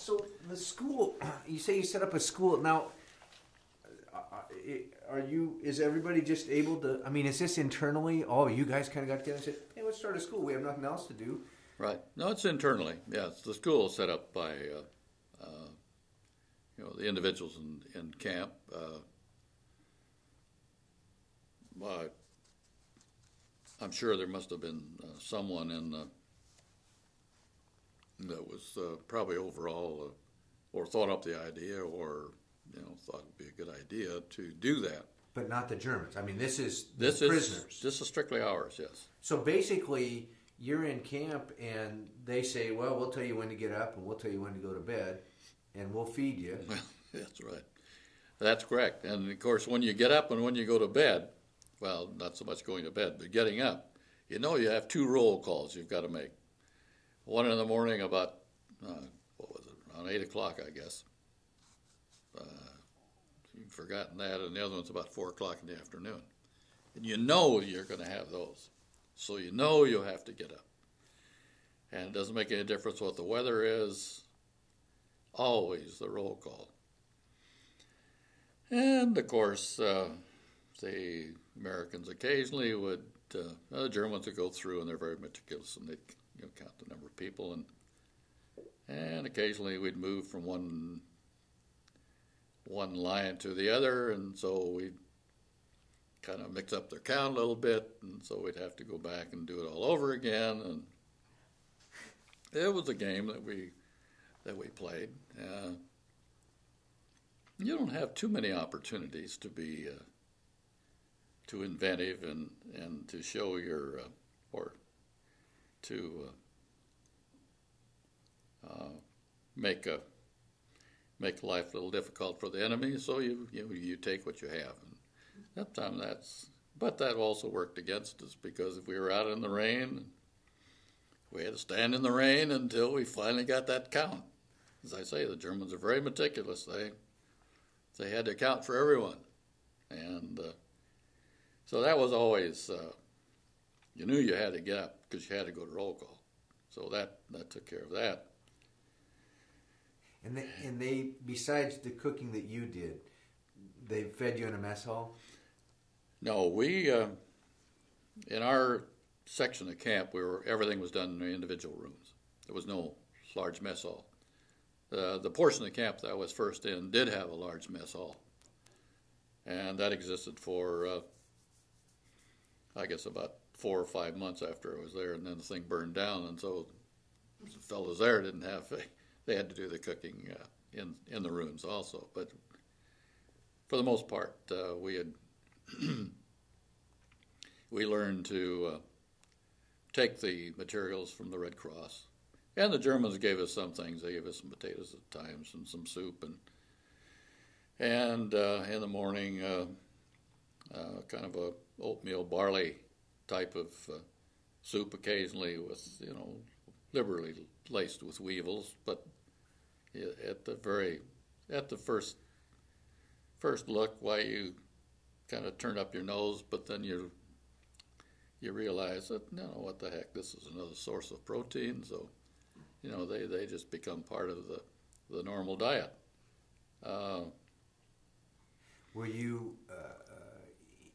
So the school, you say you set up a school. Now, is everybody just able to, I mean, is this internally? Oh, you guys kind of got together and said, hey, let's start a school. We have nothing else to do. Right. No, it's internally. Yeah, it's the school is set up by, the individuals in camp. But I'm sure there must have been someone that was probably overall or thought up the idea or thought it'd be a good idea to do that. But not the Germans. I mean, this is prisoners. This is strictly ours, yes. So basically, you're in camp and they say, well, we'll tell you when to get up and we'll tell you when to go to bed and we'll feed you. That's right. That's correct. And, of course, when you get up and when you go to bed, well, not so much going to bed, but getting up, you have 2 roll calls you've got to make. One in the morning about, around 8 o'clock, I guess. You've forgotten that, and the other one's about 4 o'clock in the afternoon. And you're going to have those. So you'll have to get up. And it doesn't make any difference what the weather is. Always the roll call. And, of course, the Americans occasionally would, the Germans would go through, and they're very meticulous, and they'd count the number of people. And occasionally we'd move from one line to the other, and so we'd kind of mix up their count a little bit, and so we'd have to go back and do it all over again. And it was a game that we played. You don't have too many opportunities to be too inventive and to show your or to make life a little difficult for the enemy. So you take what you have. And sometimes that also worked against us, because if we were out in the rain, we had to stand in the rain until we finally got that count. As I say, the Germans are very meticulous. They had to count for everyone. And so that was always, you knew you had to get up because you had to go to roll call. So that took care of that. And they, besides the cooking that you did, they fed you in a mess hall? No, we, in our section of camp, everything was done in the individual rooms. There was no large mess hall. The portion of the camp that I was first in did have a large mess hall. And that existed for, I guess, about 4 or 5 months after I was there, and then the thing burned down. And so the fellows there they had to do the cooking in the rooms also. But for the most part, we learned to take the materials from the Red Cross. And the Germans gave us some things. They gave us some potatoes at times and some soup. And in the morning, kind of a oatmeal barley type of soup occasionally with, liberally laced with weevils. But at the first look, why you kind of turn up your nose, but then you realize that, no, what the heck, this is another source of protein. So, they just become part of the normal diet. Were you,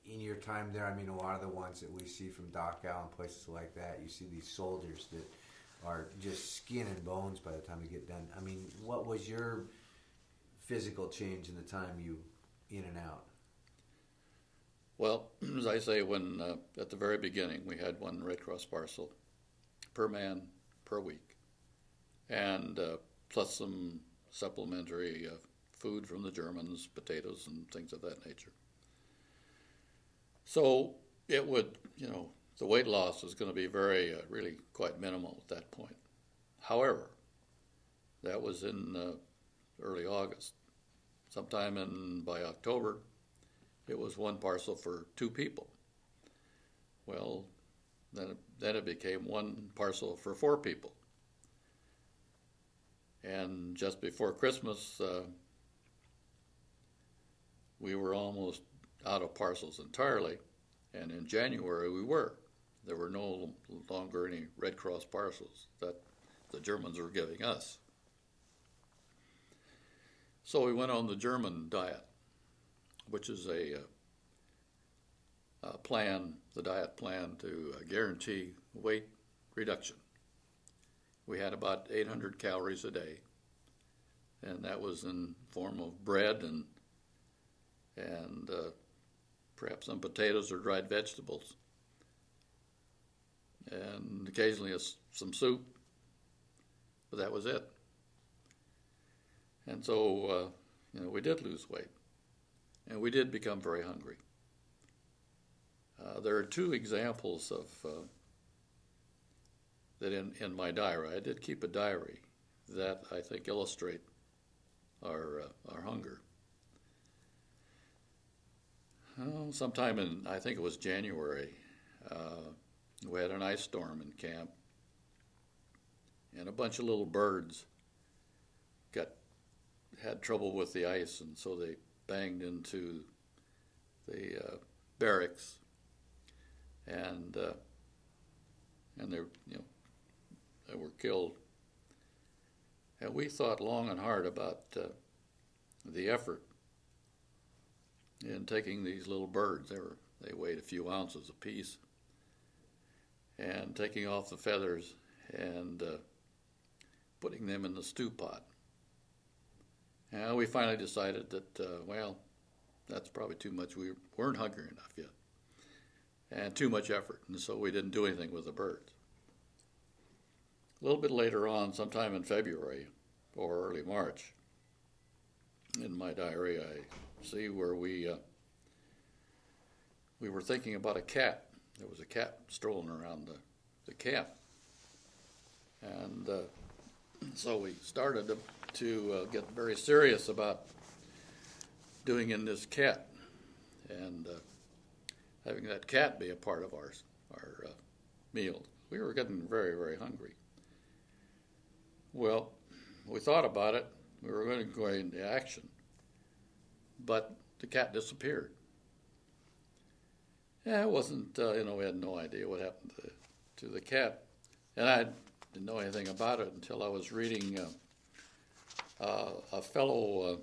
in your time there, I mean, a lot of the ones that we see from Dachau and places like that, you see these soldiers that are just skin and bones by the time they get done. I mean, what was your physical change in the time you in and out? Well, as I say, when at the very beginning, we had 1 Red Cross parcel per man per week, and plus some supplementary food from the Germans, potatoes and things of that nature. So it would, the weight loss was going to be really quite minimal at that point. However, that was in early August. Sometime by October, it was 1 parcel for 2 people. Well, then it became 1 parcel for 4 people. And just before Christmas, we were almost out of parcels entirely. And in January, we were. There were no longer any Red Cross parcels that the Germans were giving us. So we went on the German diet, which is a plan, the diet plan to guarantee weight reduction. We had about 800 calories a day, and that was in form of bread and perhaps some potatoes or dried vegetables, and occasionally some soup, but that was it. And so, we did lose weight, and we did become very hungry. There are two examples of that in my diary. I did keep a diary that I think illustrate our hunger. Sometime in, I think it was January, we had an ice storm in camp, and a bunch of little birds had trouble with the ice, and so they banged into the barracks, and they were killed. And we thought long and hard about the effort in taking these little birds. They weighed a few ounces apiece, and taking off the feathers and putting them in the stew pot. And we finally decided that, that's probably too much. We weren't hungry enough yet, and too much effort, and so we didn't do anything with the birds. A little bit later on, sometime in February or early March, in my diary, I see where we were thinking about a cat. There was a cat strolling around the camp, and so we started to get very serious about doing in this cat and having that cat be a part of our meal. We were getting very, very hungry. Well, we thought about it. We were going to go into action, but the cat disappeared. Yeah, it wasn't, we had no idea what happened to the cat. And I didn't know anything about it until I was reading a fellow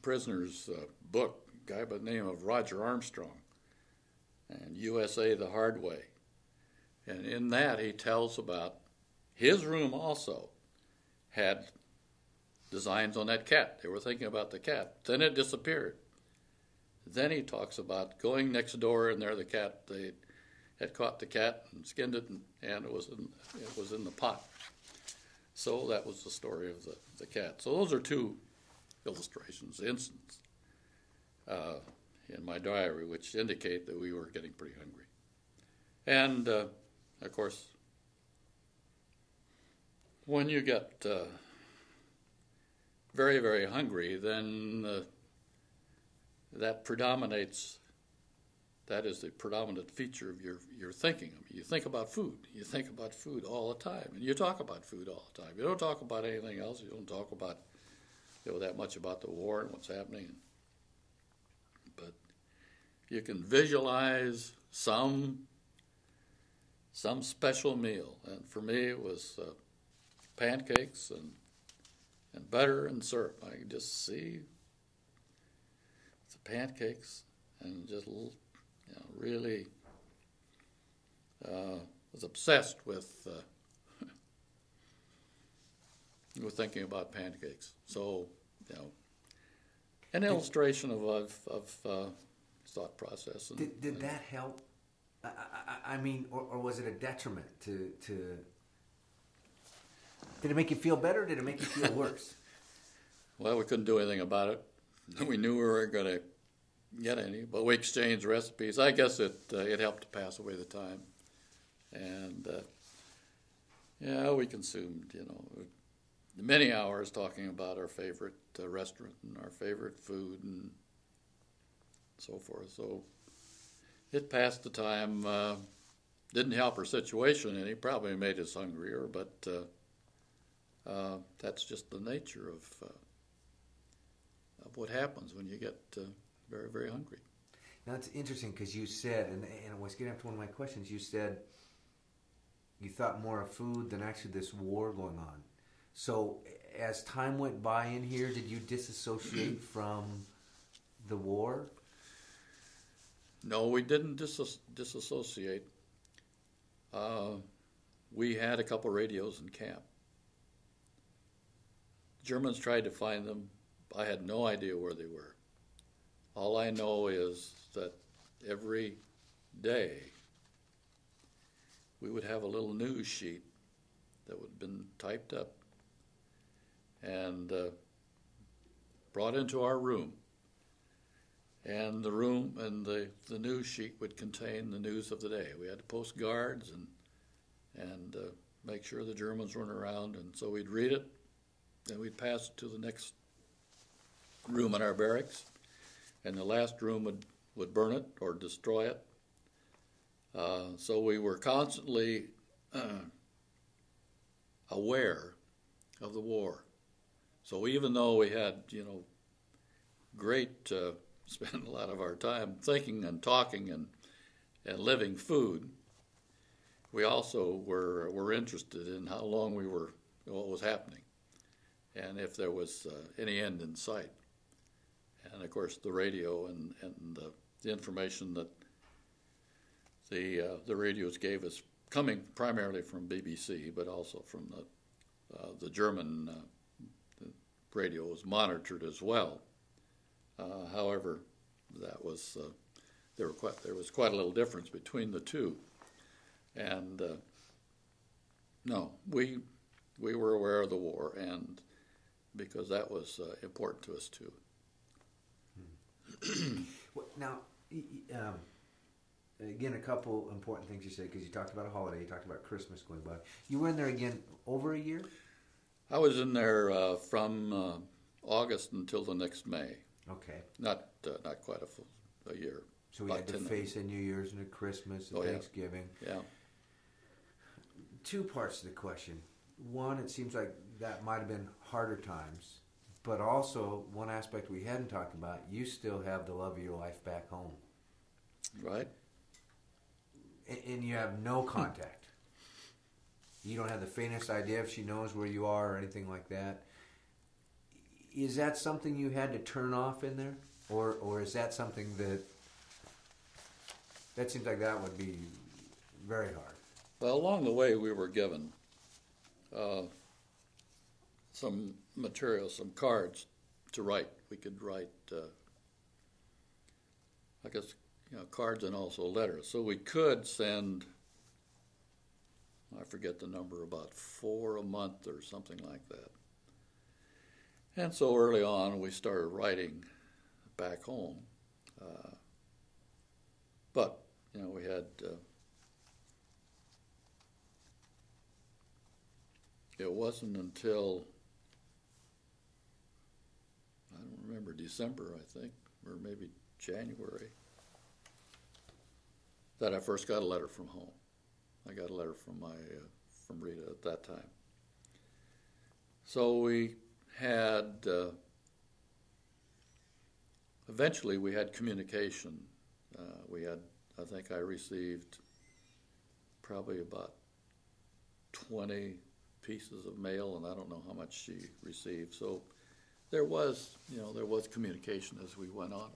prisoner's book, a guy by the name of Roger Armstrong, and USA the Hard Way. And in that he tells about his room also had designs on that cat. They were thinking about the cat. Then it disappeared. Then he talks about going next door, and there the cat, they had caught the cat and skinned it, and it was in the pot. So that was the story of the cat. So those are two illustrations, instances in my diary, which indicate that we were getting pretty hungry. And, of course, when you get very, very hungry, then that predominates. That is the predominant feature of your thinking. I mean, you think about food. You think about food all the time, and you talk about food all the time. You don't talk about anything else. You don't talk about that much about the war and what's happening. But you can visualize some special meal, and for me it was pancakes and butter and syrup. I could just see the pancakes and just really was obsessed with thinking about pancakes. So, an illustration of thought process. Did that help? I mean, or was it a detriment to? Did it make you feel better? Or did it make you feel worse? Well, we couldn't do anything about it. We knew we weren't going to get any, but we exchanged recipes. I guess it helped to pass away the time, and we consumed many hours talking about our favorite restaurant and our favorite food and so forth. So it passed the time. Didn't help our situation any. Probably made us hungrier, but that's just the nature of what happens when you get very, very hungry. Now, it's interesting because you said, and I was getting up to one of my questions, you said you thought more of food than actually this war going on. So as time went by in here, did you disassociate from the war? No, we didn't disassociate. We had a couple radios in camp. Germans tried to find them. I had no idea where they were. All I know is that every day we would have a little news sheet that would have been typed up and brought into our room. And the room and the news sheet would contain the news of the day. We had to post guards and make sure the Germans weren't around. And so we'd read it, and we'd pass it to the next room in our barracks. And the last room would burn it or destroy it. So we were constantly aware of the war. So even though we had, great, spent a lot of our time thinking and talking and living food, we also were interested in how long we were, what was happening, and if there was any end in sight. And of course, the radio and the information that the radios gave us, coming primarily from BBC, but also from the German radio, was monitored as well. However, that was there was quite a little difference between the two, and no, we were aware of the war, and because that was important to us too. Now, again, a couple important things you said, because you talked about a holiday, you talked about Christmas going by. You were in there again over a year? I was in there from August until the next May. Okay. Not quite a year. So we had to face a New Year's and a Christmas and Thanksgiving. Yeah. Two parts to the question. One, it seems like that might have been harder times, but also one aspect we hadn't talked about, you still have the love of your life back home. Right. And you have no contact. You don't have the faintest idea if she knows where you are or anything like that. Is that something you had to turn off in there? Or is that something that seems like that would be very hard? Well, along the way we were given some material, some cards to write. We could write, cards and also letters. So we could send, I forget the number, about 4 a month or something like that. And so early on we started writing back home. But, we had, it wasn't until, I don't remember, December, I think, or maybe January, that I first got a letter from home. I got a letter from from Rita at that time. So we had, eventually we had communication. I think I received probably about 20 pieces of mail, and I don't know how much she received. So there was communication as we went on.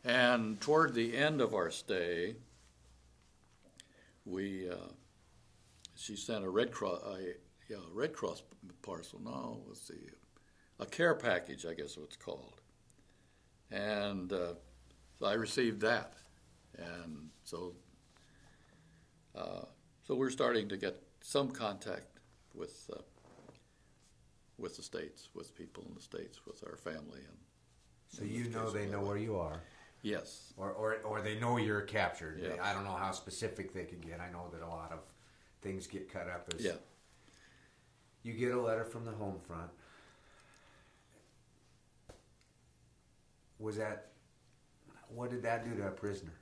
And toward the end of our stay, she sent a Red Cross parcel. No, it was a care package, I guess it's called. And so I received that, and so we're starting to get some contact with the States, with people in the States, with our family, and so they know where you are. Yes. Or they know you're captured. Yes. I don't know how specific they could get. I know that a lot of things get cut up as. Yeah. You get a letter from the home front. What did that do to a prisoner?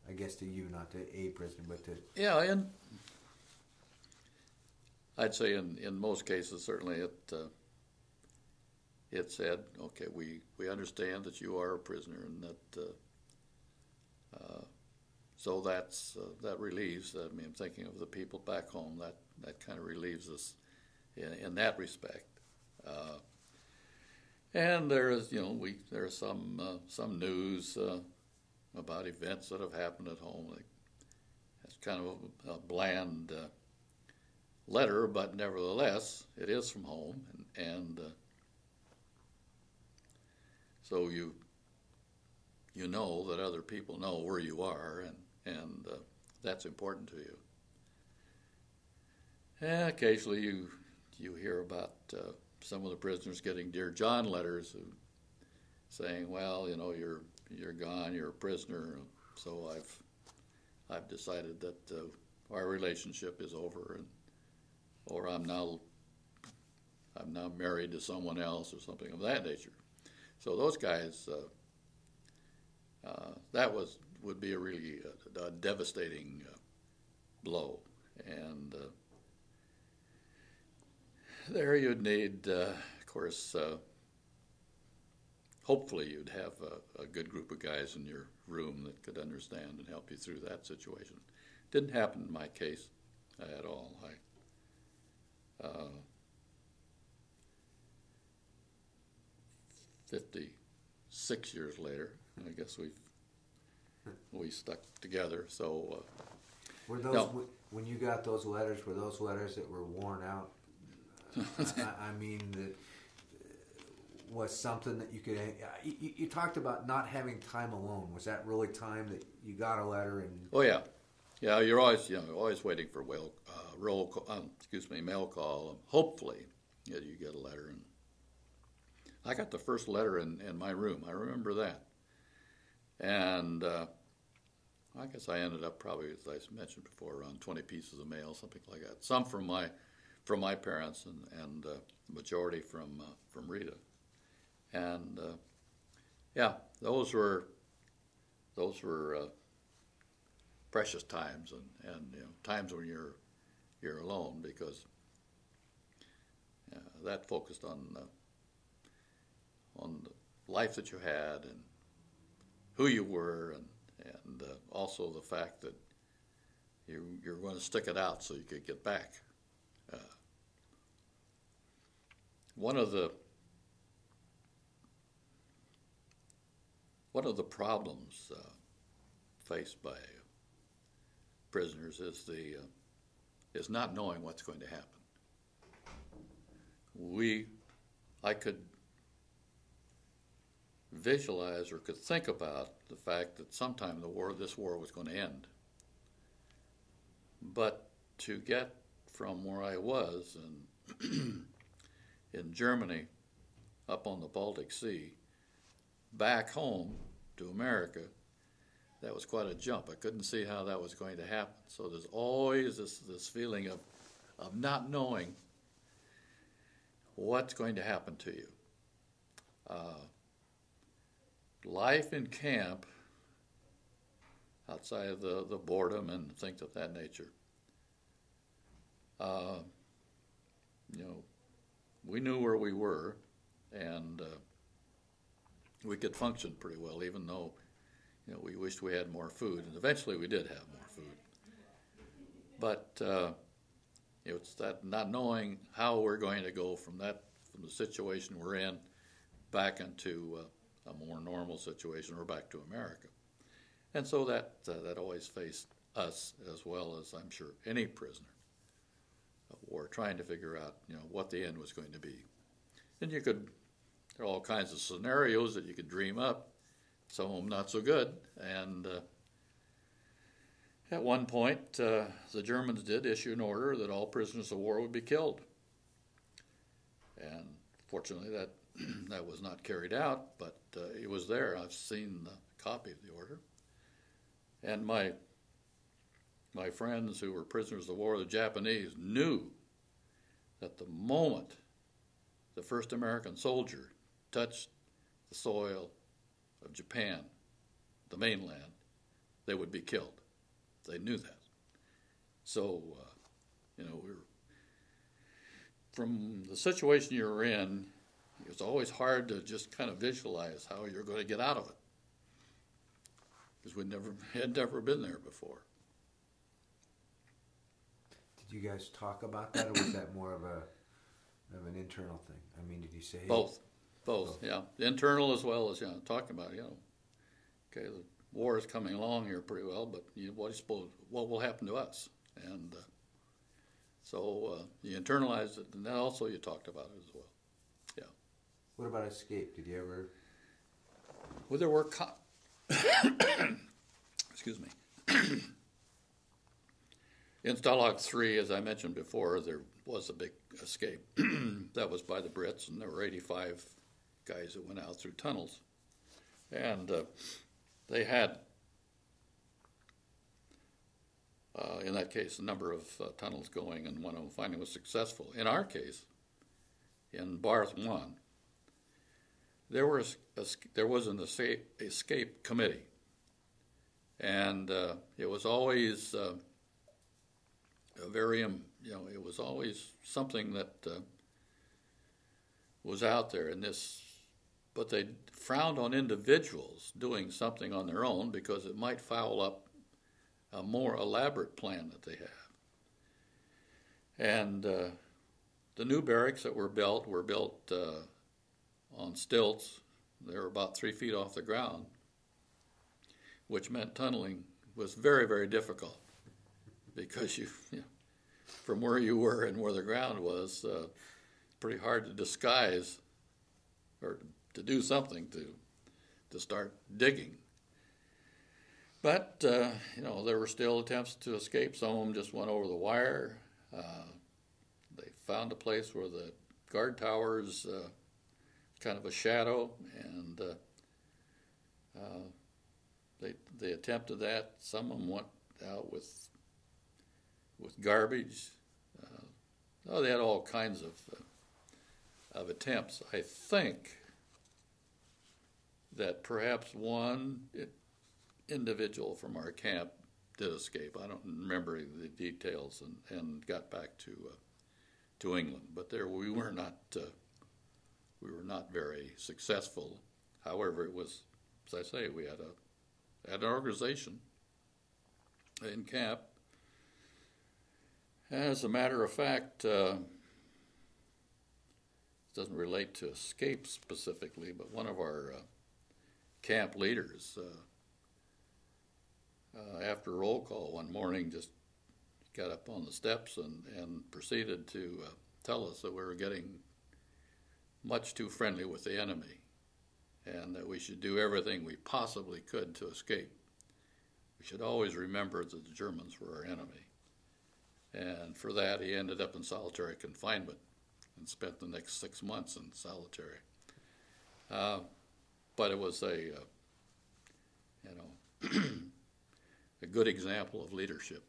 I guess to you, not to a prisoner, but to... Yeah, and I'd say in most cases, certainly it said, okay, we understand that you are a prisoner, and that so that relieves. I mean, I'm thinking of the people back home. That kind of relieves us. in that respect. And there is, there's some news about events that have happened at home. It's kind of a bland letter, but nevertheless, it is from home, and so you know that other people know where you are, and that's important to you. And occasionally you hear about some of the prisoners getting Dear John letters saying, well, you're gone, you're a prisoner, so I've decided that our relationship is over, or I'm now married to someone else, or something of that nature. So those guys, that would be a really devastating blow, and there you'd need, of course, hopefully you'd have a good group of guys in your room that could understand and help you through that situation. Didn't happen in my case at all. 56 years later, I guess we stuck together. So were those when you got those letters? Were those letters that were worn out? I mean, that was something that you could. You talked about not having time alone. Was that really time that you got a letter and? Oh yeah. You're always waiting for mail call. Hopefully, you get a letter. And I got the first letter in my room. I remember that. And I guess I ended up probably, as I mentioned before, around 20 pieces of mail, something like that. Some from my parents, and the majority from Rita. And those were precious times, and times when you're alone, because that focused on the life that you had and who you were, and also the fact that you're going to stick it out so you could get back. One of the problems faced by prisoners is not knowing what's going to happen. I could visualize or could think about the fact that sometime this war was going to end. But to get from where I was in Germany, up on the Baltic Sea, back home to America, that was quite a jump. I couldn't see how that was going to happen. So there's always this feeling of not knowing what's going to happen to you. Life in camp, outside of the boredom and things of that nature, we knew where we were, and we could function pretty well, even though we wished we had more food, and eventually we did have more food. But it's that not knowing how we're going to go from the situation we're in back into a more normal situation, or back to America. And so that always faced us, as well as I'm sure any prisoner of war, trying to figure out what the end was going to be. And there are all kinds of scenarios that you could dream up, some of them not so good. And at one point, the Germans did issue an order that all prisoners of war would be killed. And fortunately, that was not carried out, but it was there. I've seen the copy of the order. And my friends who were prisoners of war, the Japanese, knew that the moment the first American soldier touched the soil of Japan, the mainland, they would be killed. They knew that. So, from the situation you were in, it was always hard to just kind of visualize how you're going to get out of it, because we had never been there before. Did you guys talk about that, or was that more of a of an internal thing? I mean, did you say Both, yeah, internal as well as talking about okay, the war is coming along here pretty well, but what do you suppose what will happen to us? And so you internalized it, and then also you talked about it as well. Yeah. What about escape? Did you ever? Well, there were excuse me. In Stalag 3, as I mentioned before, there was a big escape. That was by the Brits, and there were 85 guys that went out through tunnels. And they had, in that case, a number of tunnels going, and one of them finally was successful. In our case, in Barth 1, there was an escape committee. And it was always it was always something that was out there in this, but they frowned on individuals doing something on their own because it might foul up a more elaborate plan that they have. And the new barracks that were built on stilts. They were about 3 feet off the ground, which meant tunneling was very, very difficult because from where you were and where the ground was, pretty hard to disguise or to do something to start digging. But, there were still attempts to escape. Some of them just went over the wire. They found a place where the guard towers, kind of a shadow, and they attempted that. Some of them went out with garbage. They had all kinds of attempts. I think that perhaps one individual from our camp did escape. I don't remember the details, and got back to England. But we were not very successful. However, it was, as I say, we had an organization in camp. As a matter of fact, it doesn't relate to escape specifically, but one of our camp leaders, after roll call one morning, just got up on the steps and proceeded to tell us that we were getting much too friendly with the enemy and that we should do everything we possibly could to escape. We should always remember that the Germans were our enemy. And for that, he ended up in solitary confinement and spent the next 6 months in solitary. But it was a good example of leadership.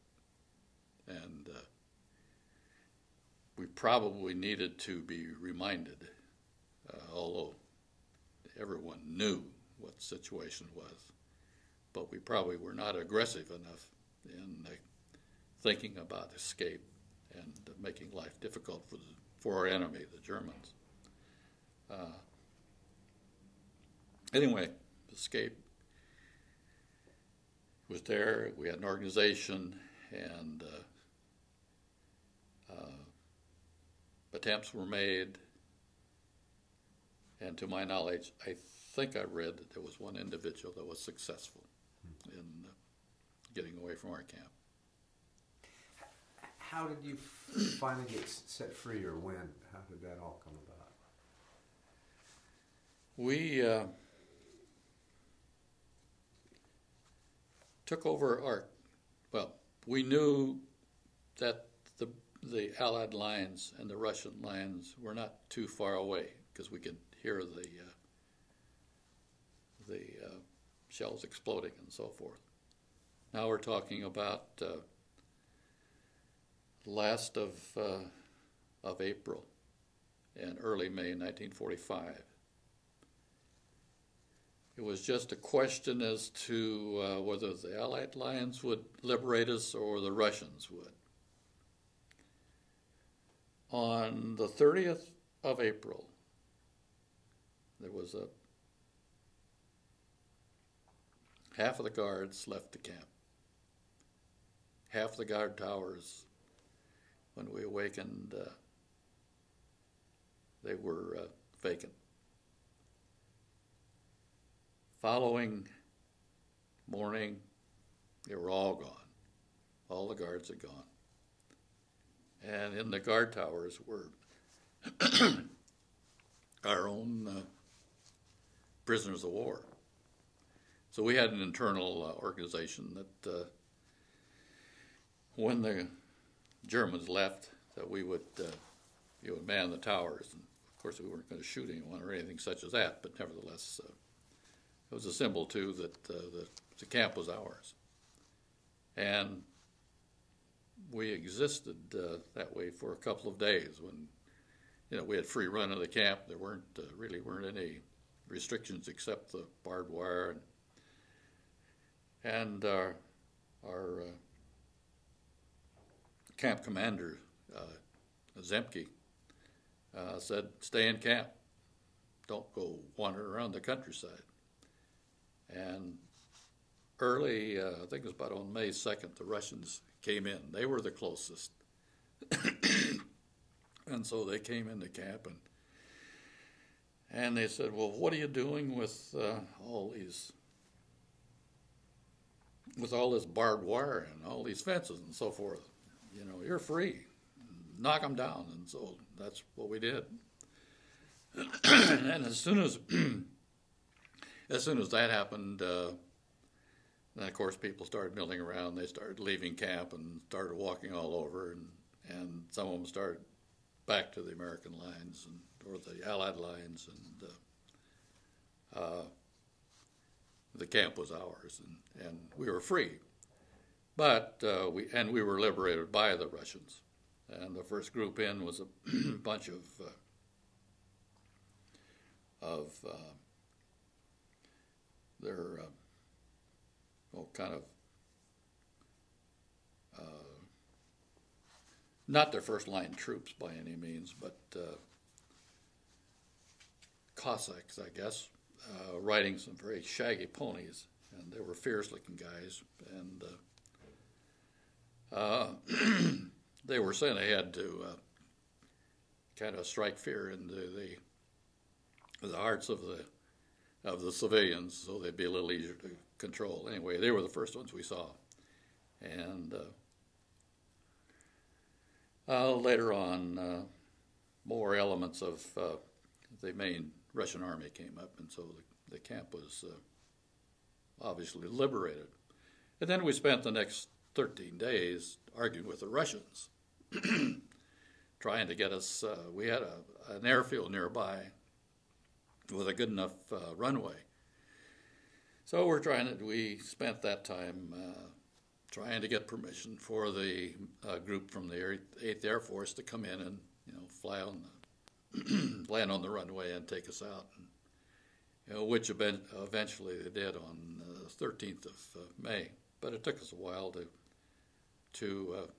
And we probably needed to be reminded, although everyone knew what the situation was, but we probably were not aggressive enough in thinking about escape and making life difficult for our enemy, the Germans. Anyway, escape was there. We had an organization, and attempts were made. And to my knowledge, I think I read that there was one individual that was successful in getting away from our camp. How did you finally get set free, or when? How did that all come about? We took over we knew that the Allied lines and the Russian lines were not too far away because we could hear the shells exploding and so forth. Now we're talking about last of April and early May 1945. It was just a question as to whether the Allied lines would liberate us or the Russians would. On the 30th of April, there was half of the guards left the camp. Half the guard towers, when we awakened, they were vacant. Following morning, they were all gone. All the guards had gone. And in the guard towers were our own prisoners of war. So we had an internal organization that when the Germans left, that we would man the towers. And of course, we weren't going to shoot anyone or anything such as that, but nevertheless, it was a symbol too that the camp was ours. And we existed that way for a couple of days when, we had free run of the camp. There really weren't any restrictions except the barbed wire and our camp commander, Zemke, said, "Stay in camp. Don't go wandering around the countryside." And early, I think it was about on May 2nd, the Russians came in. They were the closest. And so they came into camp and they said, "Well, what are you doing with all this barbed wire and all these fences and so forth? You're free. Knock them down." And so that's what we did. And as soon as that happened, then of course people started milling around. They started leaving camp and started walking all over, and some of them started back to the American lines or the Allied lines, and the camp was ours, and we were free. But we were liberated by the Russians, and the first group in was a bunch of their kind of not their first line troops by any means, but Cossacks, I guess, riding some very shaggy ponies, and they were fierce-looking guys, and they were sent ahead to kind of strike fear into the hearts of the civilians, so they'd be a little easier to control. Anyway, they were the first ones we saw, and later on, more elements of the main Russian army came up, and so the camp was obviously liberated. And then we spent the next 13 days arguing with the Russians, trying to get us. We had an airfield nearby with a good enough runway. So we spent that time trying to get permission for the group from the 8th Air Force to come in and fly on land on the runway and take us out, and, which eventually they did on the 13th of May. But it took us a while to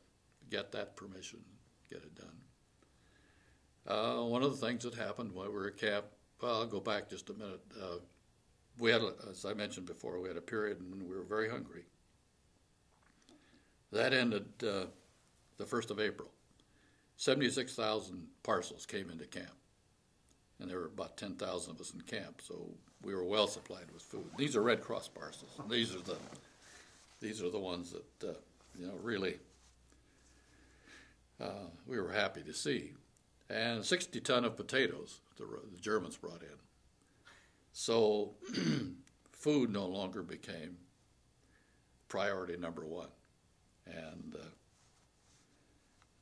get that permission, get it done. One of the things that happened while we were at camp, well, I'll go back just a minute. We had, as I mentioned before, we had a period when we were very hungry. That ended the 1st of April. 76,000 parcels came into camp, and there were about 10,000 of us in camp, so we were well supplied with food. These are Red Cross parcels. These are the ones that really we were happy to see, and 60 ton of potatoes the Germans brought in. So food no longer became priority number one, and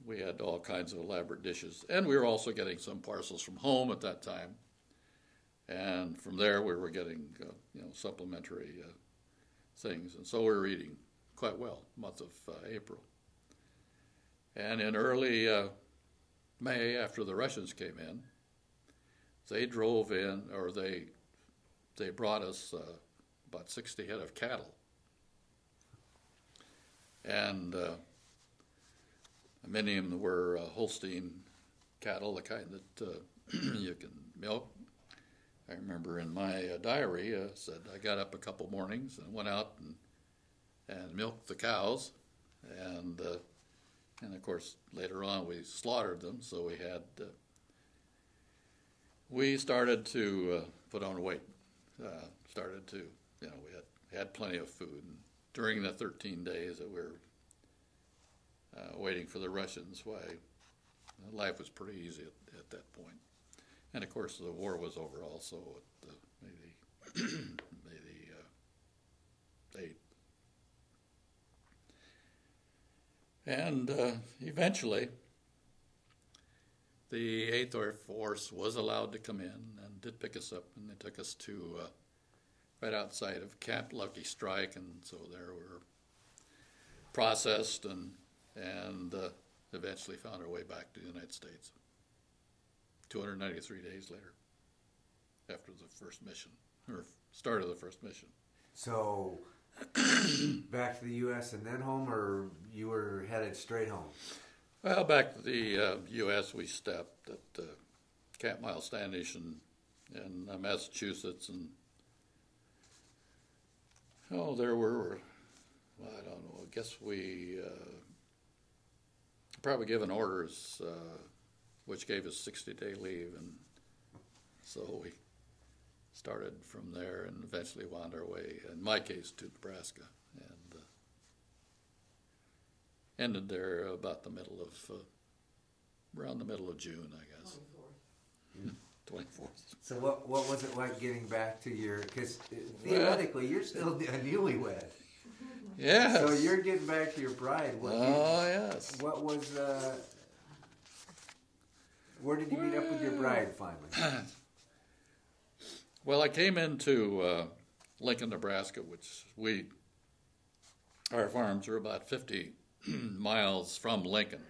we had all kinds of elaborate dishes. And we were also getting some parcels from home at that time, and from there we were getting supplementary things, and so we were eating quite well month of April. And in early May, after the Russians came in, they drove in, or they brought us about 60 head of cattle. And many of them were Holstein cattle, the kind that you can milk. I remember in my diary said I got up a couple mornings and went out and milked the cows, and of course later on we slaughtered them, so we had we started to put on weight. Started to, we had plenty of food. And during the 13 days that we were waiting for the Russians, why life was pretty easy at that point. And of course, the war was over also at May the 8th. And eventually, the 8th Air Force was allowed to come in and did pick us up, and they took us to right outside of Camp Lucky Strike, and so there we were processed and eventually found our way back to the United States 293 days later after the first mission, or start of the first mission. So back to the U.S. and then home, or you were headed straight home? Well, back to the U.S. we stopped at Camp Miles Standish in Massachusetts, and there were, I don't know, I guess we probably given orders which gave us 60-day leave, and so we started from there and eventually wound our way, in my case, to Nebraska, and ended there about around the middle of June, I guess. 24th. So what was it like getting back to because theoretically you're still a newlywed. Yes. So you're getting back to your bride. Yes. What was, where did you meet up with your bride finally? Well, I came into Lincoln, Nebraska, which our farms are about 50 miles from Lincoln.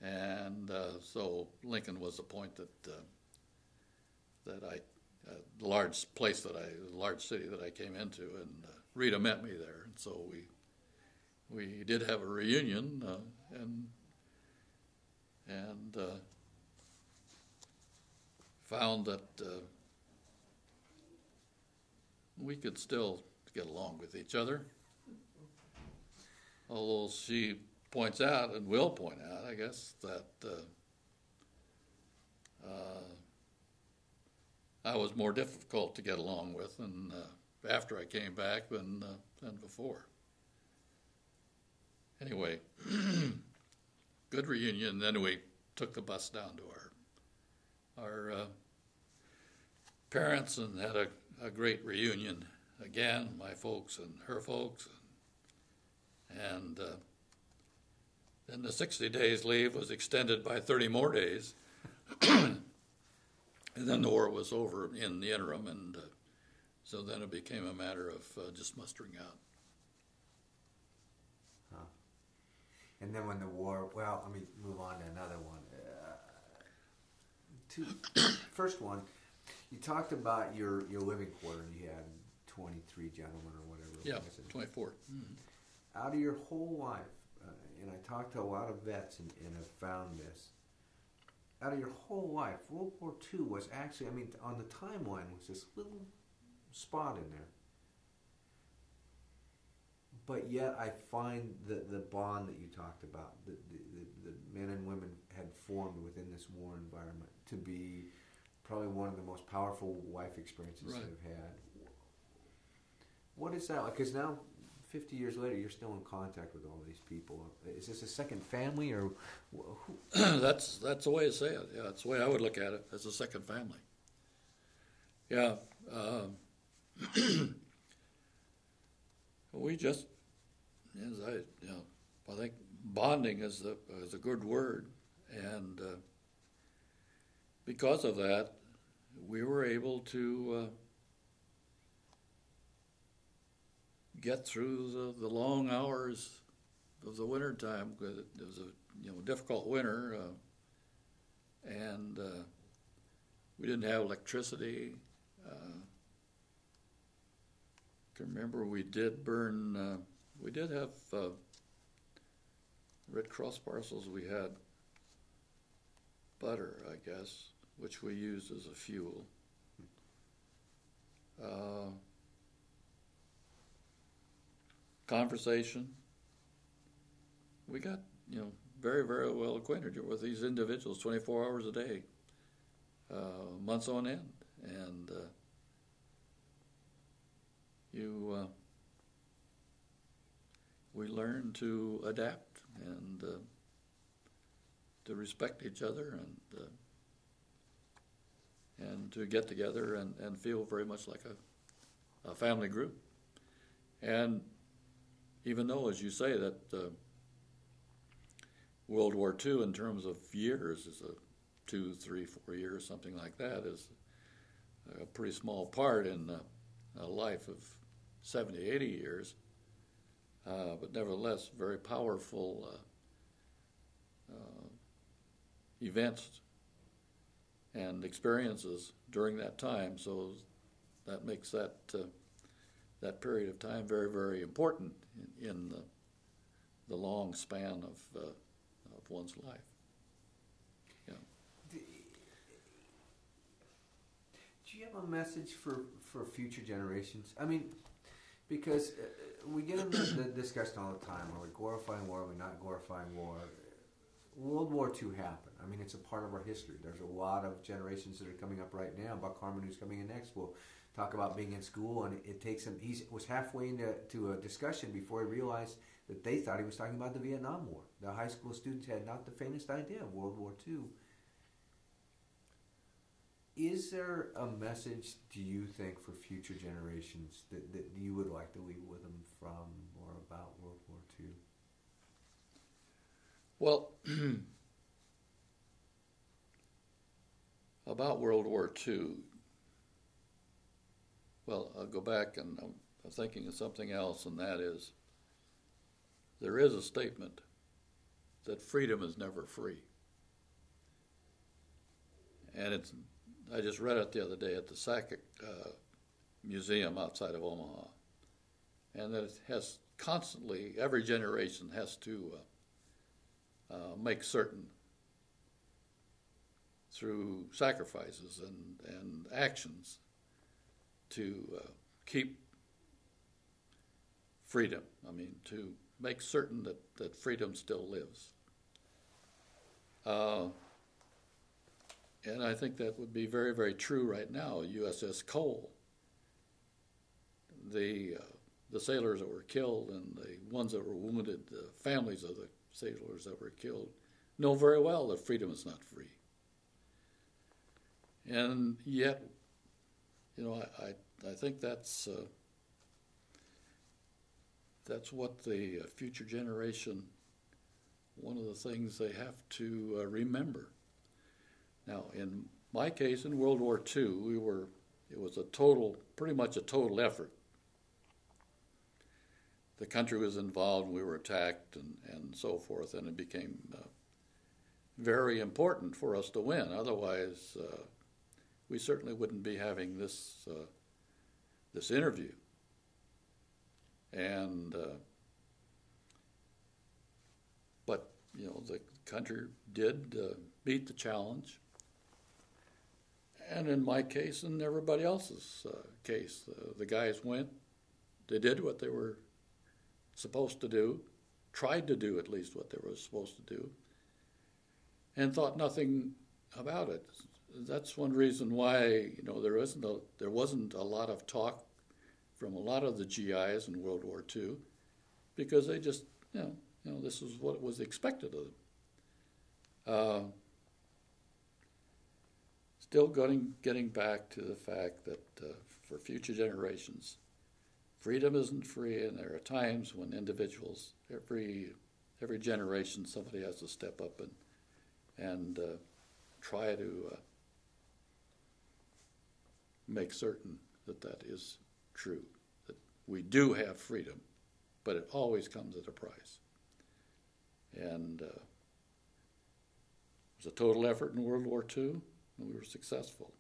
And so Lincoln was the point that the large city that I came into, and Rita met me there, and so we did have a reunion, and found that we could still get along with each other, although she points out, and will point out, I guess, that I was more difficult to get along with after I came back than before. Anyway, good reunion. Then we took the bus down to our parents and had a great reunion again, my folks and her folks. And then the 60 days leave was extended by 30 more days. And then the war was over in the interim, and so then it became a matter of just mustering out. Huh. And then when the war, well, let me move on to another one. First one, you talked about your living quarter. You had 23 gentlemen or whatever. Yeah, 24. Mm-hmm. Out of your whole life, and I talked to a lot of vets and have found this, out of your whole life, World War II was actually, on the timeline was this little spot in there. But yet I find the bond that you talked about, the men and women had formed within this war environment to be probably one of the most powerful life experiences right. I've had. What is that like? Because now, 50 years later, you're still in contact with all these people. Is this a second family, or who? That's the way to say it. Yeah, that's the way I would look at it, as a second family. Yeah, we just, I think bonding is a good word, and because of that, we were able to get through the long hours of the winter time, because it was a difficult winter, and we didn't have electricity. I can remember we did burn. We did have Red Cross parcels. We had butter, I guess, which we used as a fuel. Conversation. We got, very, very well acquainted with these individuals 24 hours a day. months on end, and we learn to adapt and to respect each other and to get together and feel very much like a family group. And even though, as you say, that World War II, in terms of years, is a 2, 3, 4 years, something like that, is a pretty small part in a life of 70, 80 years, but nevertheless, very powerful events and experiences during that time. So that makes that period of time very, very important in the long span of one's life. Yeah. Do you have a message for future generations? I mean, because we get in the discussion all the time: are we glorifying war? Are we not glorifying war? World War II happened. I mean, it's a part of our history. There's a lot of generations that are coming up right now. Buck Harmon, who's coming in next, will talk about being in school, and it takes him. He was halfway into a discussion before he realized that they thought he was talking about the Vietnam War. The high school students had not the faintest idea of World War II. Is there a message, do you think, for future generations that you would like to leave with them from or about World War II? Well, about World War II, well, I'll go back and I'm thinking of something else, and that is, there is a statement that freedom is never free. And I just read it the other day at the Sackett Museum outside of Omaha, and that it has constantly, every generation has to make certain through sacrifices and actions to keep freedom. I mean, to make certain that freedom still lives. And I think that would be very, very true right now. USS Cole, the sailors that were killed and the ones that were wounded, the families of the sailors that were killed, know very well that freedom is not free. And yet, I think that's what the future generation, one of the things they have to remember. Now, in my case, in World War II, it was pretty much a total effort. The country was involved, we were attacked and so forth, and it became very important for us to win. Otherwise, we certainly wouldn't be having this interview. And but the country did meet the challenge. And in my case, and everybody else's case, the guys went, they did what they were supposed to do, tried to do at least what they were supposed to do, and thought nothing about it. That's one reason why there wasn't a lot of talk from a lot of the GIs in World War II, because they just this is what was expected of them. Still getting back to the fact that for future generations, freedom isn't free, and there are times when individuals, every generation, somebody has to step up and try to make certain that is true, that we do have freedom, but it always comes at a price. And it was a total effort in World War II, and we were successful.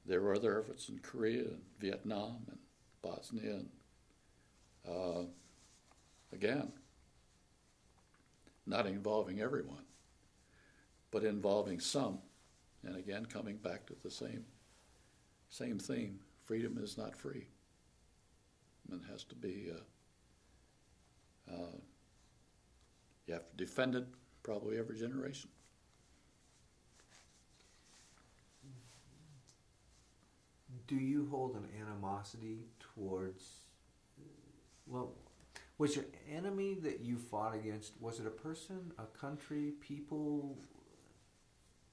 There were other efforts in Korea and Vietnam and Bosnia, and again, not involving everyone, but involving some. And again, coming back to the same theme: freedom is not free. It has to be. You have to defend it, probably every generation. Do you hold an animosity towards, well, was your enemy that you fought against, was it a person, a country, people?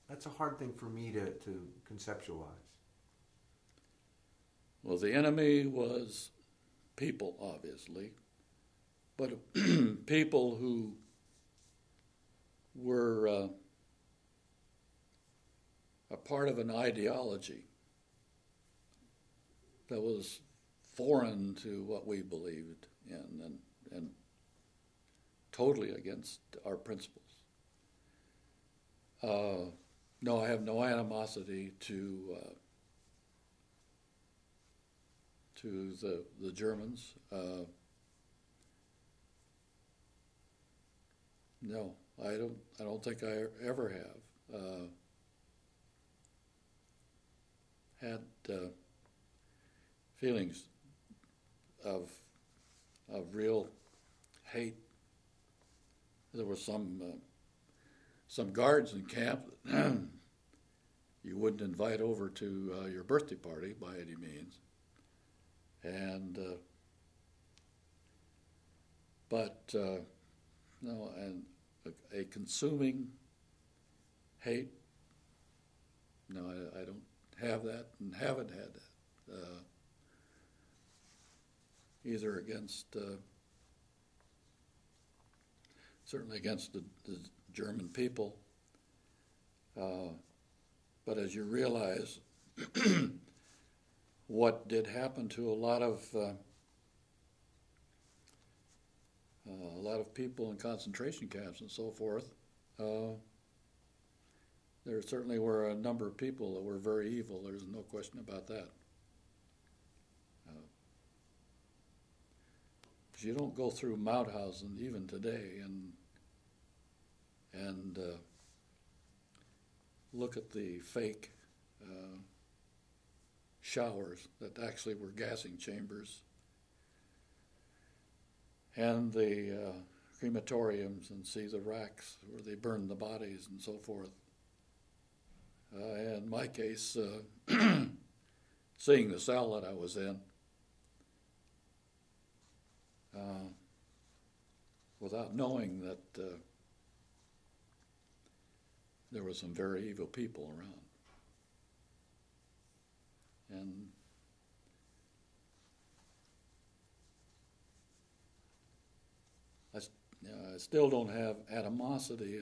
That's a hard thing for me to conceptualize. Well, the enemy was people, obviously, but people who were a part of an ideology that was foreign to what we believed in and totally against our principles. No, I have no animosity to the Germans. No, I don't think I ever have had feelings of real hate. There were some guards in camp that you wouldn't invite over to your birthday party by any means, and but no, and a consuming hate. No, I don't have that and haven't had that. Either against, certainly against the German people. But as you realize, what did happen to a lot of people in concentration camps and so forth, there certainly were a number of people that were very evil. There's no question about that. You don't go through Mauthausen even today and look at the fake showers that actually were gassing chambers and the crematoriums and see the racks where they burned the bodies and so forth. In my case, seeing the cell that I was in, without knowing that there were some very evil people around. And I still don't have animosity,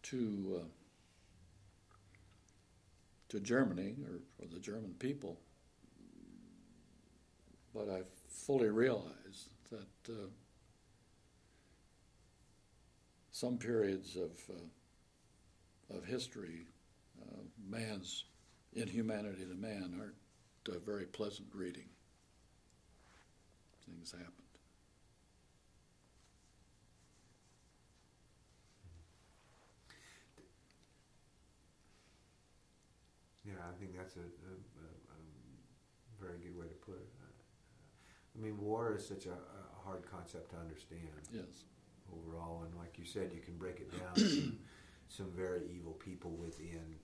to Germany or the German people, but I fully realize that some periods of history, man's inhumanity to man aren't a very pleasant reading. Things happened. Yeah, I think that's a very good way to put it. I mean, war is such a hard concept to understand. Yes. Overall, and like you said, you can break it down to some very evil people within.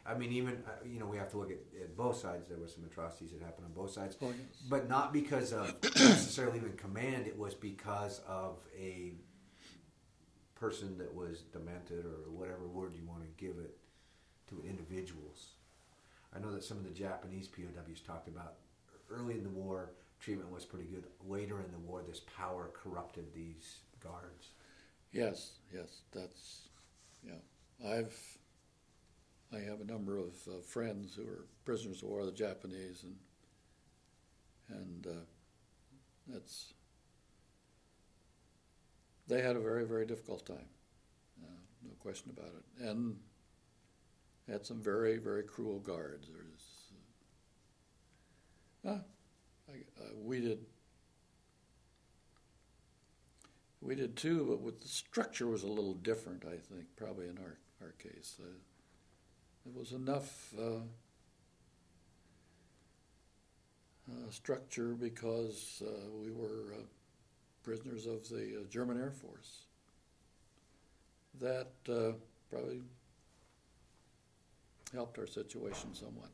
I mean, even we have to look at both sides. There were some atrocities that happened on both sides, oh, yes. But not because of necessarily even command. It was because of a person that was demented, or whatever word you want to give it, to individuals. I know that some of the Japanese POWs talked about early in the war, treatment was pretty good. Later in the war, this power corrupted these guards. Yes, that's, yeah. I have a number of friends who are prisoners of war, the Japanese, and they had a very, very difficult time, no question about it, and had some very, very cruel guards. We did too, but with the structure was a little different, I think, probably in our case. There was enough structure because we were prisoners of the German Air Force. that probably helped our situation somewhat.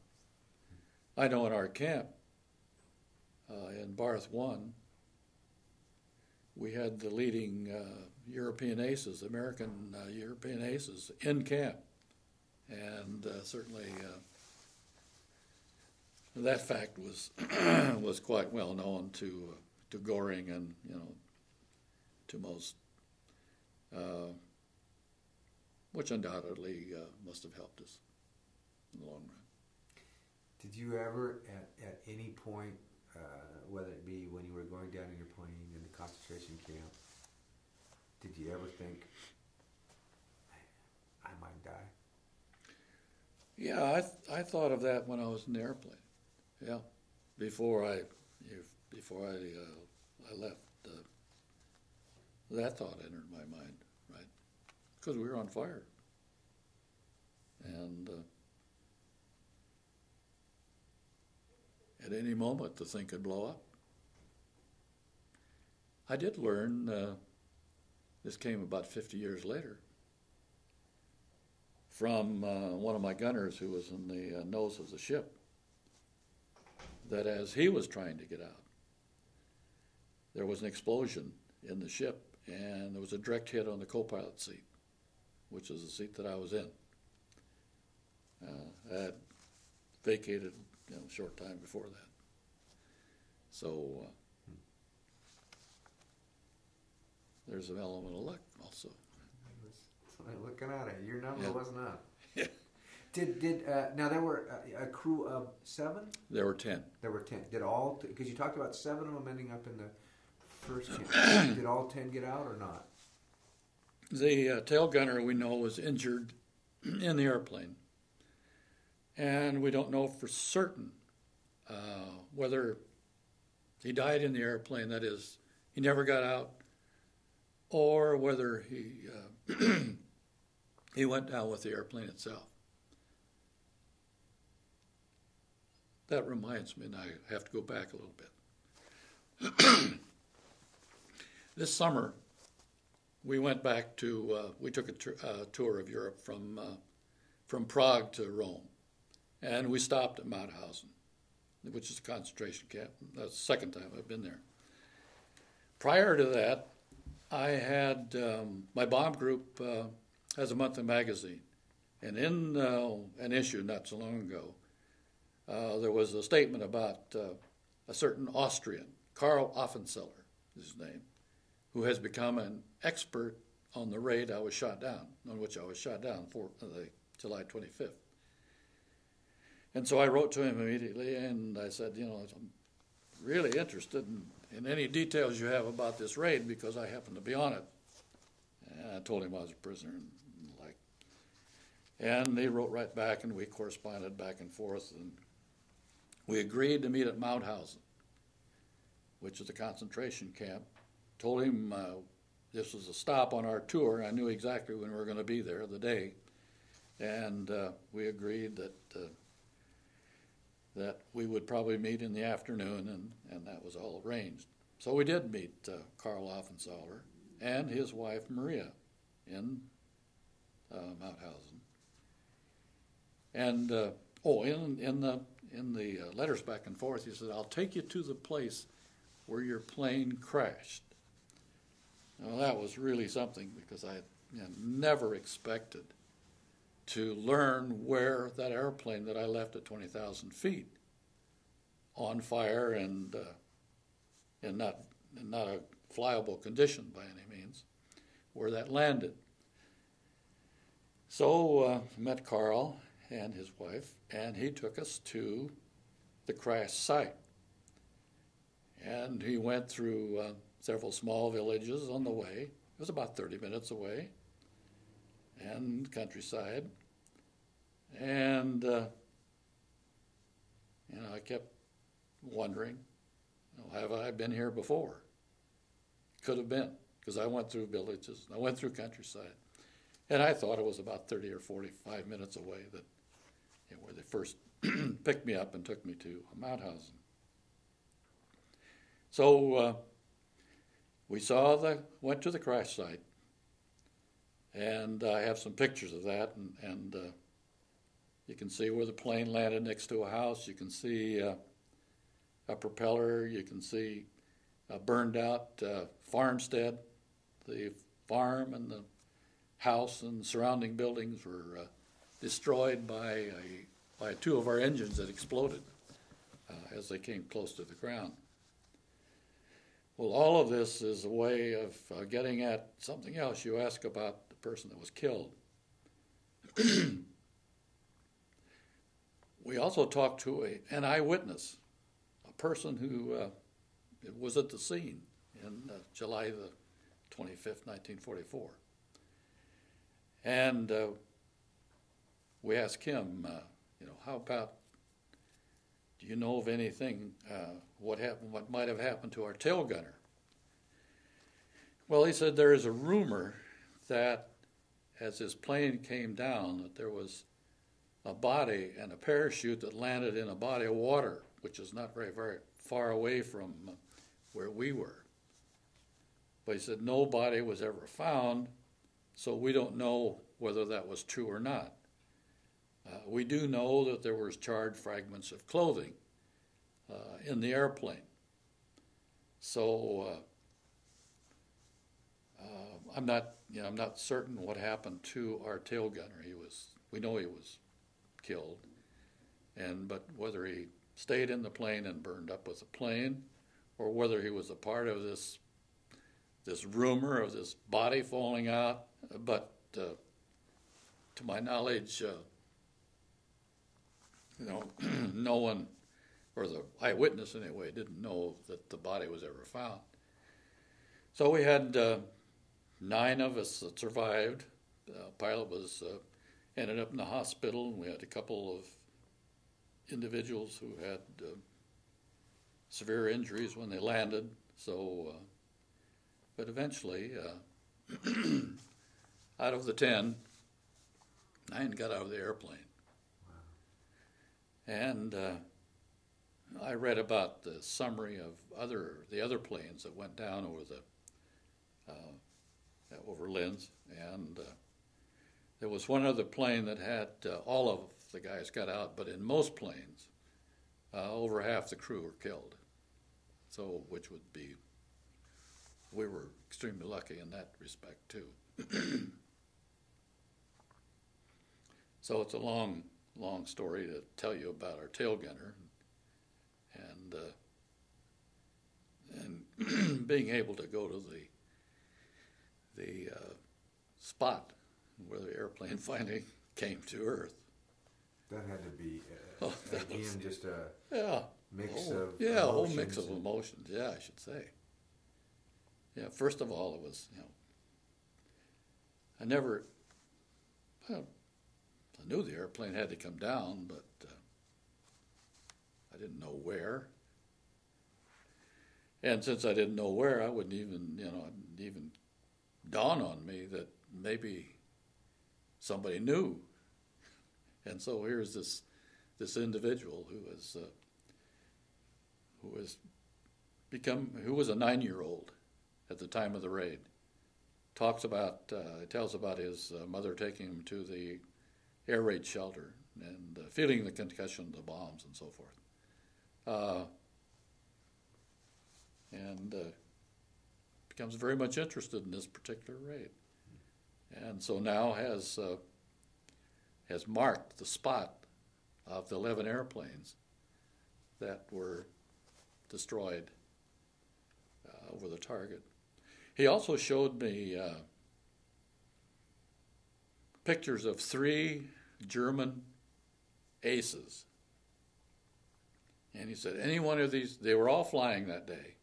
I know in our camp, in Barth 1, we had the leading European aces, American European aces, in camp. And certainly that fact was was quite well known to Goring and, to most, which undoubtedly must have helped us in the long run. Did you ever, at any point, whether it be when you were going down in your plane in the concentration camp, did you ever think, I might die? Yeah, I thought of that when I was in the airplane. Yeah, before I left, that thought entered my mind, right? Because we were on fire, and at any moment the thing could blow up. I did learn. This came about 50 years later from one of my gunners who was in the nose of the ship, that as he was trying to get out, there was an explosion in the ship, and there was a direct hit on the co-pilot seat, which is the seat that I was in. I had vacated a short time before that. So there's an element of luck also. Looking at it, your number Yeah. wasn't up. Did now there were a crew of 7? There were 10. There were 10. Did all? Because you talked about 7 of them ending up in the first camp. Did all 10 get out or not? The tail gunner we know was injured in the airplane, and we don't know for certain whether he died in the airplane. That is, he never got out, or whether he went down with the airplane itself. That reminds me, and I have to go back a little bit. This summer, we went back to, we took a tour of Europe from Prague to Rome, and we stopped at Mauthausen, which is a concentration camp. That's the second time I've been there. Prior to that, I had, my bomb group has a monthly magazine, and in an issue not so long ago, there was a statement about a certain Austrian, Karl Offenzeller is his name, who has become an expert on the raid I was shot down, on which I was shot down for July 25th. And so I wrote to him immediately, and I said, I'm really interested in any details you have about this raid, because I happen to be on it. And I told him I was a prisoner and the like. And he wrote right back, and we corresponded back and forth, and we agreed to meet at Mauthausen, which is a concentration camp. Told him this was a stop on our tour. I knew exactly when we were going to be there, the day, and we agreed that we would probably meet in the afternoon, and that was all arranged. So we did meet Karl Offenzeller and his wife Maria in Mauthausen. And in the letters back and forth, he said, "I'll take you to the place where your plane crashed." Well, that was really something, because I had never expected to learn where that airplane that I left at 20,000 feet on fire and in not a flyable condition by any means, where that landed. So met Karl and his wife, and he took us to the crash site. And he went through several small villages on the way. It was about 30 minutes away, and countryside. And I kept wondering, have I been here before? Could have been, because I went through villages, I went through countryside, and I thought it was about 30 or 45 minutes away that where they first picked me up and took me to Mauthausen. So we went to the crash site, And I have some pictures of that, and you can see where the plane landed next to a house. You can see a propeller. You can see a burned out farmstead. The farm and the house and surrounding buildings were destroyed by two of our engines that exploded as they came close to the ground. Well, all of this is a way of getting at something else. You ask about the person that was killed. We also talked to an eyewitness, a person who was at the scene in July the 25th, 1944. And we asked him, how about, do you know of anything, what might have happened to our tail gunner? Well, he said there is a rumor that as his plane came down, that there was a body and a parachute that landed in a body of water, which is not very, very far away from where we were. But he said no body was ever found, so we don't know whether that was true or not. We do know that there was charred fragments of clothing in the airplane. So I'm not certain what happened to our tail gunner. We know he was killed, but whether he stayed in the plane and burned up with the plane, or whether he was a part of this rumor of this body falling out, but to my knowledge, no one, or the eyewitness anyway, didn't know that the body was ever found. So we had 9 of us that survived. The pilot ended up in the hospital, and we had a couple of individuals who had severe injuries when they landed. So, but eventually, out of the 10, 9 got out of the airplane. Wow. And I read about the summary of the other planes that went down over Linz, and there was one other plane that had all of the guys got out, but in most planes, over half the crew were killed. So, we were extremely lucky in that respect too. So it's a long story to tell you about our tail gunner, and being able to go to the spot where the airplane finally came to Earth. That had to be just a mix of emotions. A whole mix of emotions. Yeah, I should say. Yeah, first of all, it was I knew the airplane had to come down, but I didn't know where. And since I didn't know where, I wouldn't even dawn on me that maybe somebody knew. And so here's this individual who was a 9-year-old at the time of the raid. Tells about his mother taking him to the air raid shelter and feeling the concussion of the bombs and so forth. And becomes very much interested in this particular raid. And so now has marked the spot of the 11 airplanes that were destroyed over the target. He also showed me pictures of 3 German aces. And he said, any one of these, they were all flying that day.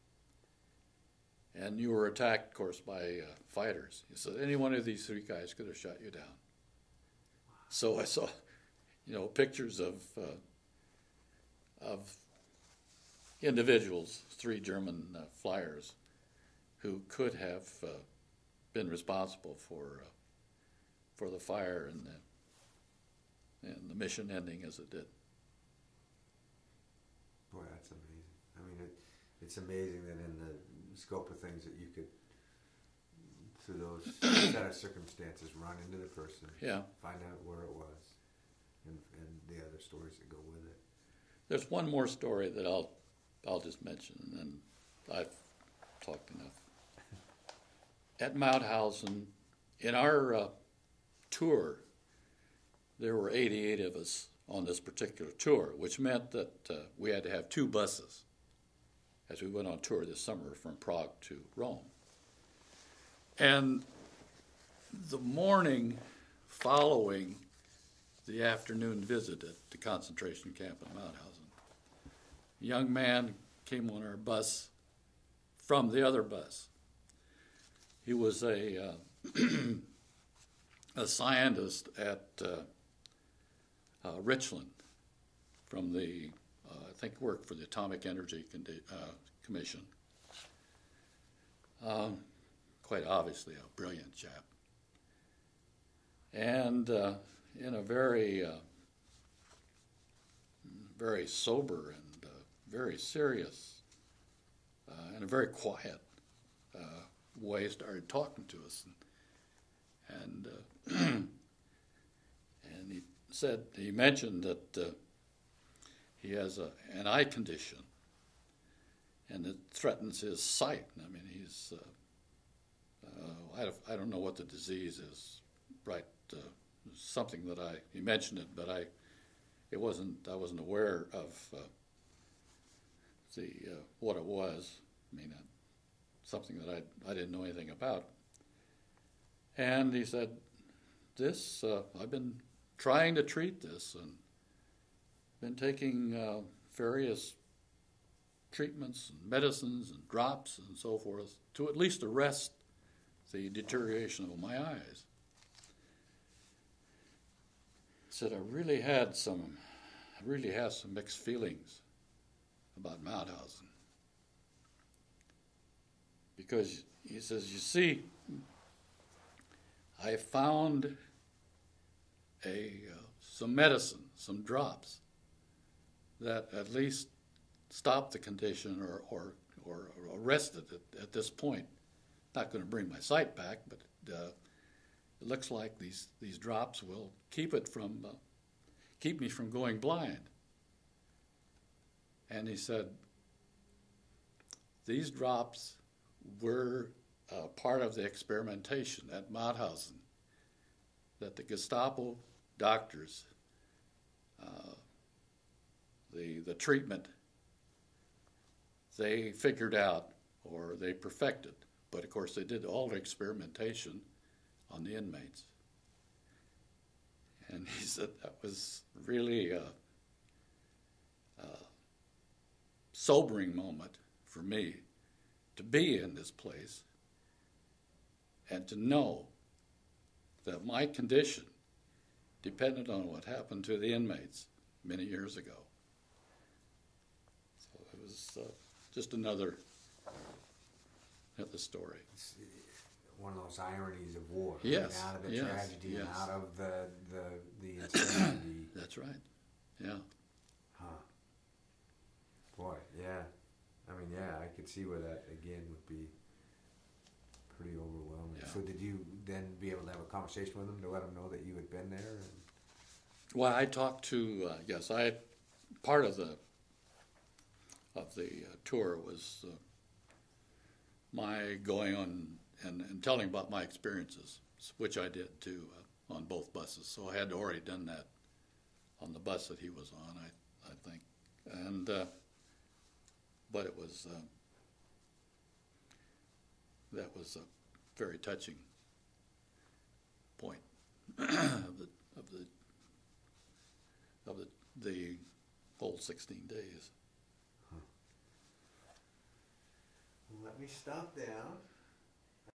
And you were attacked, of course, by fighters. He said, any one of these 3 guys could have shot you down. So I saw, pictures of individuals, 3 German flyers, who could have been responsible for the fire and the mission ending as it did. Boy, that's amazing. I mean, it's amazing that in the scope of things that you could through those set of circumstances, run into the person, find out where it was, and the other stories that go with it. There's one more story that I'll just mention, and I've talked enough. At Mauthausen, in our tour, there were 88 of us on this particular tour, which meant that we had to have 2 buses as we went on tour this summer from Prague to Rome. And the morning following the afternoon visit at the concentration camp in Mauthausen, a young man came on our bus from the other bus. He was a scientist at Richland from the, I think worked for the Atomic Energy Commission. Quite obviously a brilliant chap. And in a very, very sober and very serious and a very quiet way started talking to us. And he mentioned that he has an eye condition, and it threatens his sight. I mean, he's I don't know what the disease is, right? Something that he mentioned it, but I wasn't aware of what it was. I mean, something that I didn't know anything about. And he said, "This I've been trying to treat this and been taking various treatments and medicines and drops and so forth to at least arrest the deterioration of my eyes." He said, I really have some mixed feelings about Mauthausen. Because he says, you see, I found some medicine, some drops that at least stopped the condition or arrested it at this point. Not going to bring my sight back, but it looks like these drops will keep me from going blind. And he said, these drops were part of the experimentation at Mauthausen that the Gestapo doctors, the treatment, they figured out or they perfected. But of course they did all the experimentation on the inmates. And he said that was really a sobering moment for me to be in this place and to know that my condition depended on what happened to the inmates many years ago. So it was just another story. It's one of those ironies of war. Yes. Out of the tragedy yes. and out of the insanity. That's right. Yeah. Huh. Boy, yeah. I mean, yeah, I could see where that, again, would be pretty overwhelming. Yeah. So did you then be able to have a conversation with them to let them know that you had been there? Well, I talked to, part of the tour was my going on and telling about my experiences, which I did too on both buses. So I had already done that on the bus that he was on, I think. And but it was that was a very touching point of the whole 16 days. Let me stop down.